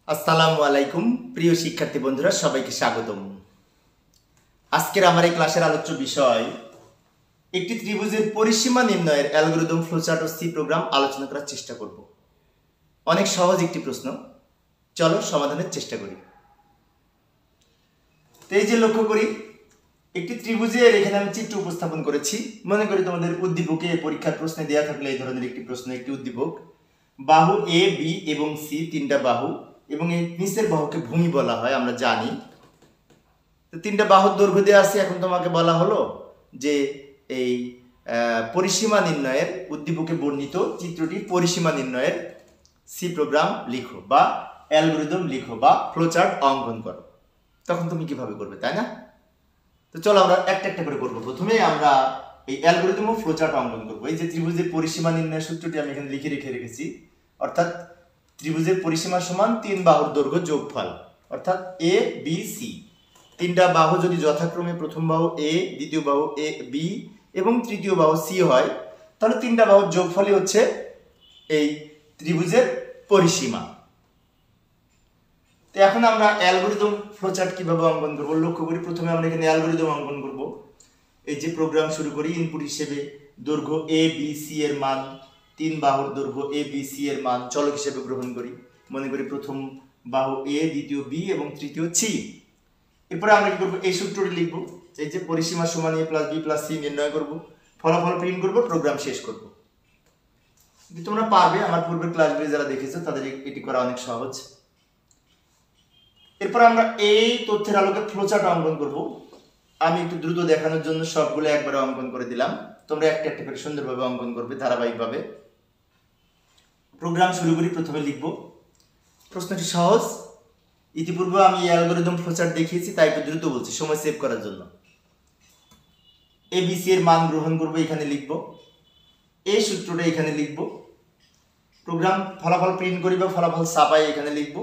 আসসালামু আলাইকুম প্রিয় শিক্ষার্থী বন্ধুরা, সবাইকে স্বাগতম। আজকের আমার এই ক্লাসের আলোচ্য বিষয় একটি ত্রিভুজের পরিসীমা নির্ণয়ের অ্যালগরিদম, ফ্লোচার্ট ও সি প্রোগ্রাম আলোচনা করার চেষ্টা করব। অনেক সহজ একটি প্রশ্ন, চলো সমাধানের চেষ্টা করি। তো এই যে লক্ষ্য করি, একটি ত্রিভুজের এখানে আমি চিত্র উপস্থাপন করেছি। মনে করি তোমাদের উদ্দীপকে পরীক্ষার প্রশ্নে দেওয়া থাকলে এই ধরনের একটি প্রশ্ন, একটি উদ্দীপক, বাহু এ, বি এবং সি, তিনটা বাহু, এবং এই নিচের বাহুকে ভূমি বলা হয়, আমরা জানি। তো তিনটা বাহুর দৈর্ঘ্য দেওয়া আছে। এখন তোমাকে বলা হলো যে এই পরিসীমা নির্ণয়ের উদ্দীপকে বর্ণিত চিত্রটি পরিসীমা নির্ণয়ের সি প্রোগ্রাম লিখো বা অ্যালগরিদম লিখো বা ফ্লোচার্ট অঙ্কন করো। তখন তুমি কিভাবে করবে, তাই না? তো চলো আমরা একটা একটা করে করবো। প্রথমে আমরা এই অ্যালগরিদম ও ফ্লোচার্ট অঙ্কন করবো। এই যে ত্রিভুজের পরিসীমা নির্ণয়ের সূত্রটি আমি এখানে লিখে রেখেছি, অর্থাৎ ত্রিভুজের পরিসীমা সমান তিন বাহুর দৈর্ঘ্য যোগফল, অর্থাৎ এ বি সি। তিনটা বাহু যদি যথাক্রমে প্রথম বাহু এ, দ্বিতীয় বাহু এ বি এবং তৃতীয় বাহু সি হয়, তাহলে তিনটা বাহুর যোগফলই হচ্ছে এই ত্রিভুজের পরিসীমা। তো এখন আমরা অ্যালগরিদম ফ্লোচার্ট কিভাবে অঙ্কন করবো লক্ষ্য করি। প্রথমে আমরা এখানে অ্যালগরিদম অঙ্কন করব। এই যে প্রোগ্রাম শুরু করি, ইনপুট হিসেবে দৈর্ঘ্য এ বি সি এর মান, তিন বাহুর দৈর্ঘ্য এ বি সি এর মান চলক হিসেবে গ্রহণ করি। মনে করি প্রথম বাহু এ, দ্বিতীয় বি এবং তৃতীয় সি। এরপরে আমরা কি করবো, এই সূত্রটি লিখবো। এই যে পরিসীমা সমান এ প্লাস বি প্লাস সি নির্ণয় করব, ফলাফল প্রিন্ট করব, প্রোগ্রাম শেষ করব। তোমরা পারবে, আমার পূর্বের ক্লাসগুলি যারা দেখেছো তাদের এটি করা অনেক সহজ। এরপর আমরা এই তথ্যের আলোকে ফ্লোচার্ট অঙ্কন করব। আমি একটু দ্রুত দেখানোর জন্য সবগুলো একবারে অঙ্কন করে দিলাম, তোমরা একটা একটা করে সুন্দরভাবে অঙ্কন করবে ধারাবাহিকভাবে। প্রোগ্রাম শুরু করি। প্রথমে লিখব, প্রশ্নটি সহজ, ইতিপূর্বে আমি অ্যালগরিদম ফ্লোচার্ট দেখিয়েছি, তাই একটু দ্রুত বলছি সময় সেভ করার জন্য। এবিসি এর মান গ্রহণ করব, এখানে লিখব। এই সূত্রটা এখানে লিখব। প্রোগ্রাম ফলাফল প্রিন্ট করি বা ফলাফল ছাপাই এখানে লিখব,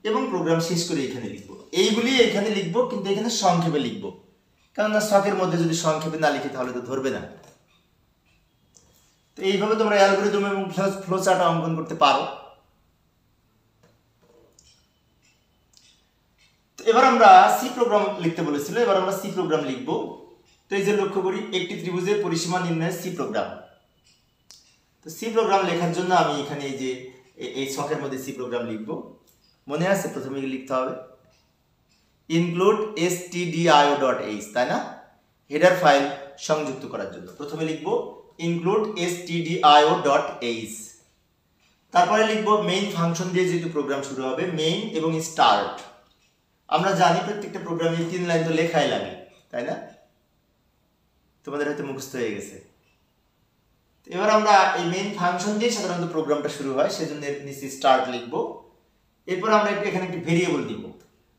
এবং প্রোগ্রাম শেষ করে এখানে লিখব। এইগুলি এখানে লিখব, কিন্তু এখানে সংক্ষেপে লিখব, কেননা শখের মধ্যে যদি সংক্ষেপে না লিখি তাহলে তো ধরবে না। তো এইভাবে তোমরা অ্যালগরিদম এবং ফ্লোচার্ট অঙ্কন করতে পারো। তো এবার আমরা সি প্রোগ্রাম লিখতে বলেছিল, এবার আমরা সি প্রোগ্রাম লিখব। তো এই যে লক্ষ্য করি, একটি ত্রিভুজের পরিসীমা নির্ণয়ের সি প্রোগ্রাম। তো সি প্রোগ্রাম লেখার জন্য আমি এখানে এই যে এই শখের মধ্যে সি প্রোগ্রাম লিখব। মনে আছে প্রথমে লিখতে হবে ইনক্লুড stdio.h, তাই না? হেডার ফাইল সংযুক্ত করার জন্য প্রথমে লিখব ইনক্লুড stdio.h। তারপরে লিখব মেইন ফাংশন দিয়ে, যেহেতু প্রোগ্রাম শুরু হবে, মেইন এবং স্টার্ট। আমরা জানি প্রত্যেকটা প্রোগ্রামে 3 লাইন তো লেখাই লাগে, তাই না? তোমাদের হয়তো মুখস্থ হয়ে গেছে। এবার আমরা এই মেইন ফাংশন দিয়ে সাধারণত প্রোগ্রামটা শুরু হয়, সেজন্য নিচে স্টার্ট লিখব। এরপর আমরা এখানে একটি ভেরিয়েবল দিব।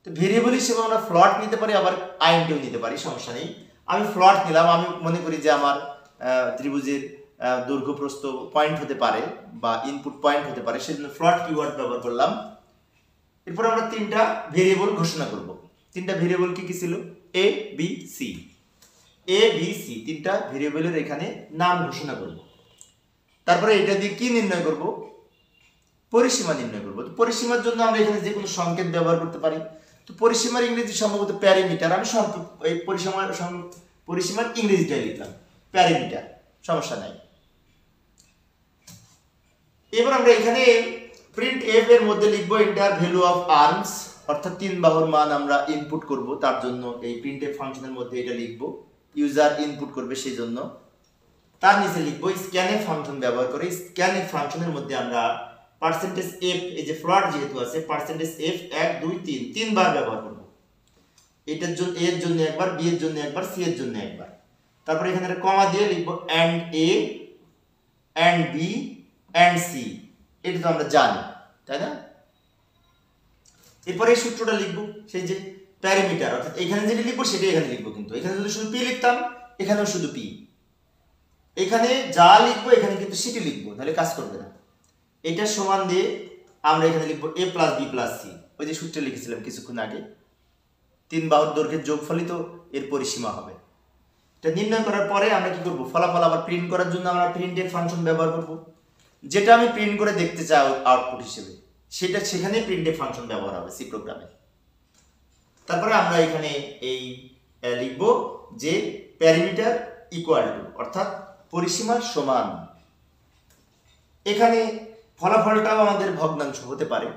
তো ভেরিয়েবল হিসেবে আমরা ফ্লট নিতে পারি, আবার আইনটিও নিতে পারি, সমস্যা নেই। আমি ফ্লট নিলাম। আমি মনে করি যে আমার ত্রিভুজের দৈর্ঘ্য প্রস্থ পয়েন্ট হতে পারে বা ইনপুট পয়েন্ট হতে পারে, সেজন্য ফ্লট কিওয়ার্ড ব্যবহার করলাম। এরপর আমরা তিনটা ভেরিয়েবল ঘোষণা করব। তিনটা ভেরিয়েবল কি কি ছিল? A B C. A B C তিনটা ভেরিয়েবলের এখানে নাম ঘোষণা করব। তারপরে এটা দিয়ে কি নির্ণয় করব? পরিসীমা নির্ণয় করব। তো পরিসীমার জন্য আমরা এখানে যে কোনো সংকেত ব্যবহার করতে পারি। তো পরিসীমার ইংরেজি সম্ভবত প্যারামিটার। আমি এই পরিসীমার ইংরেজিটাই লিখলাম প্যারামিটার, সমস্যা নাই। এবার আমরা এখানে প্রিন্ট এফ এর মধ্যে লিখব এন্টার ভ্যালু অফ আর্মস, অর্থাৎ তিন বাহুর মান আমরা ইনপুট করব, তার জন্য এই প্রিন্ট এফ ফাংশনের মধ্যে এটা লিখব। ইউজার ইনপুট করবে সেই জন্য। তার নিচে লিখব স্ক্যানএফ ফাংশন ব্যবহার করে। স্ক্যানএফ ফাংশনের মধ্যে আমরা পার্সেন্টেজ এফ, এই যে ফ্লট যেহেতু আছে, পার্সেন্টেজ এফ 1 2 3 তিনবার ব্যবহার করব। এটার জন্য এ এর জন্য একবার, বি এর জন্য একবার, সি এর জন্য একবার। তারপরে এখানে একটা কমা দিয়ে লিখব and A and B and C. এটা তো আমরা জানি, তাই না? এরপরে এই সূত্রটা লিখব, সেই যে প্যারামিটার, অর্থাৎ এখানে যেটা লিখব সেটাই এখানে লিখব। কিন্তু এখানে যদি শুধু পি লিখতাম, এখানেও শুধু পি। এখানে যা লিখবো এখানে কিন্তু সেটি লিখবো, তাহলে কাজ করবে না। এটা সমান দিয়ে আমরা এখানে লিখবো এ প্লাস বি প্লাস সি। ওই যে সূত্রে লিখেছিলাম কিছুক্ষণ আগে, তিন বাহুর দৈর্ঘ্যের যোগফলই তো এর পরিসীমা হবে। এটা নির্ণয় করার পরে আমরা কি করব, ফলাফল আবার প্রিন্ট করার জন্য আমরা প্রিন্ট এর ফাংশন ব্যবহার করব। যেটা আমি প্রিন্ট করে দেখতে চাই আউটপুট হিসেবে, সেখানে প্রিন্টএফ ফাংশন ব্যবহার হবে সি প্রোগ্রামে। তারপরে আমরা এখানে এই লিখব যে প্যারামিটার ইকুয়াল টু, অর্থাৎ পরিসীমা সমান। এখানে ফলাফলটাও আমাদের ভগ্নাংশ হতে পারে,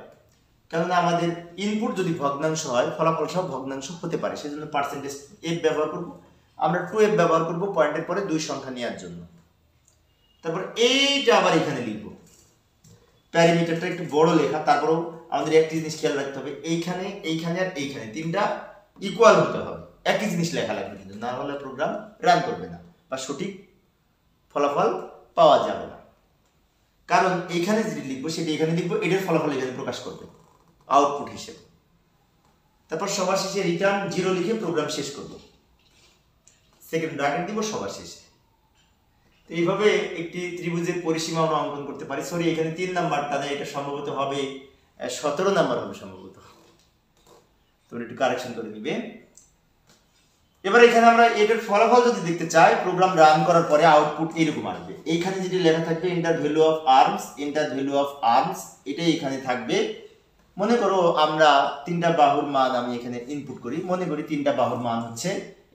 কেননা আমাদের ইনপুট যদি ভগ্নাংশ হয় ফলাফল সব ভগ্নাংশ হতে পারে, সেজন্য পার্সেন্টেজ এফ ব্যবহার করব। আমরা 2f ব্যবহার করব পয়েন্টের পরে 2 সংখ্যা নেওয়ার জন্য। তারপর এইটা আবার এখানে লিখব, প্যারামিটারটা একটু বড় লেখা। তারপরেও আমাদের একটি জিনিস খেয়াল রাখতে হবে, এইখানে এইখানে আর এইখানে তিনটা ইকুয়াল হতে হবে, একই জিনিস লেখা লাগবে, কিন্তু না হলে প্রোগ্রাম রান করবে না বা সঠিক ফলাফল পাওয়া যাবে না। কারণ এইখানে যেটি লিখবো সেটি এখানে লিখবো, এটার ফলাফল এখানে প্রকাশ করবে আউটপুট হিসেবে। তারপর সবার শেষে রিটার্ন 0 লিখে প্রোগ্রাম শেষ করব, সেকেন্ড ব্র্যাকেট দিব সবার শেষে। তো এইভাবে একটি ত্রিভুজের পরিসীমা আমরা অঙ্কন করতে পারি। সরি, এখানে 3 নাম্বারটা নেই, এটা সম্ভবত হবে 17 নাম্বার হবে সম্ভবত, তোমরা একটু কারেকশন করে নিবে। এবার এখানে আমরা এটার ফলাফল যদি দেখতে চাই, প্রোগ্রাম রান করার পরে আউটপুট এরকম আসবে। এইখানে যেটি লেখা থাকবে enter value of arms, enter value of arms, এটাই এখানে থাকবে। মনে করো আমরা 3টা বাহুর মান আমি এখানে ইনপুট করি, মনে করি 3টা বাহুর মান হচ্ছে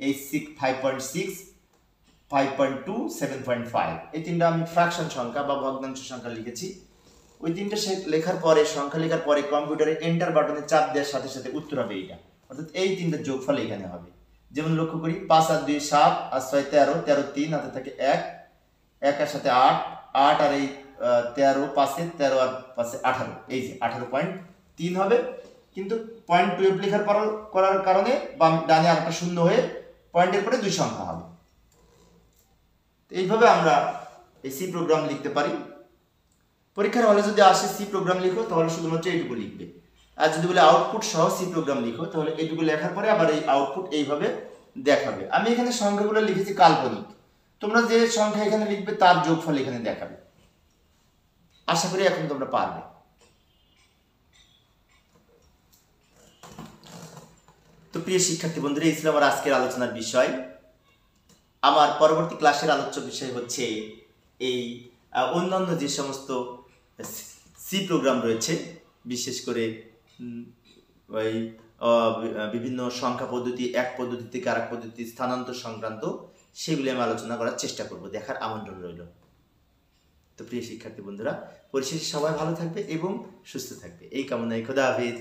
এই 5.6, 5.2, 7.5। এই 3টা আমি ফ্র্যাকশন সংখ্যা বা ভগ্নাংশ সংখ্যা লিখেছি। ওই 3টা লেখার পরে, সংখ্যা লেখার পরে কম্পিউটারে এন্টার বাটনে চাপ দেওয়ার সাথে সাথে উত্তর হবে এইটা, অর্থাৎ এই 3টা যোগফল এখানে হবে। যেমন লক্ষ্য করি 5 আর 2 7 আর 6 13, 13 3 হাতে থাকে 1, 1 এর সাথে 8, 8 আর এই 13 5 13 আর 5 18, এই যে 18.3 হবে। কিন্তু 0.12 লেখার পর করার কারণে বাম ডানে আরেকটা শূন্য হয়ে পয়েন্টের পরে 2 সংখ্যা হবে। এইভাবে আমরা এই সি প্রোগ্রাম লিখতে পারি। পরীক্ষার হলে যদি আসে সি প্রোগ্রাম লিখো, তাহলে শুধুমাত্র এইটুকু লিখবে। আর যদি বলে আউটপুট সহ সি প্রোগ্রাম লিখো, তাহলে এইটুকু লেখার পরে আবার এই আউটপুট এইভাবে দেখাবে। আমি এখানে সংখ্যাগুলো লিখেছি কাল্পনিক, তোমরা যে সংখ্যা এখানে লিখবে তার যোগফল এখানে দেখাবে। আশা করি এখন তোমরা পারবে। তো প্রিয় শিক্ষার্থী বন্ধুরা, এই ছিল আমার আজকের আলোচনার বিষয়। আমার পরবর্তী ক্লাসের আলোচ্য বিষয় হচ্ছে এই অন্যান্য যে সমস্ত সি প্রোগ্রাম রয়েছে, বিশেষ করে ওই বিভিন্ন সংখ্যা পদ্ধতি, এক পদ্ধতি থেকে আরেক পদ্ধতি স্থানান্তর সংক্রান্ত, সেগুলি আমি আলোচনা করার চেষ্টা করব। দেখার আমন্ত্রণ রইল। তো প্রিয় শিক্ষার্থী বন্ধুরা, পরিশেষে সবাই ভালো থাকবে এবং সুস্থ থাকবে এই কামনায় খোদা হাফেজ।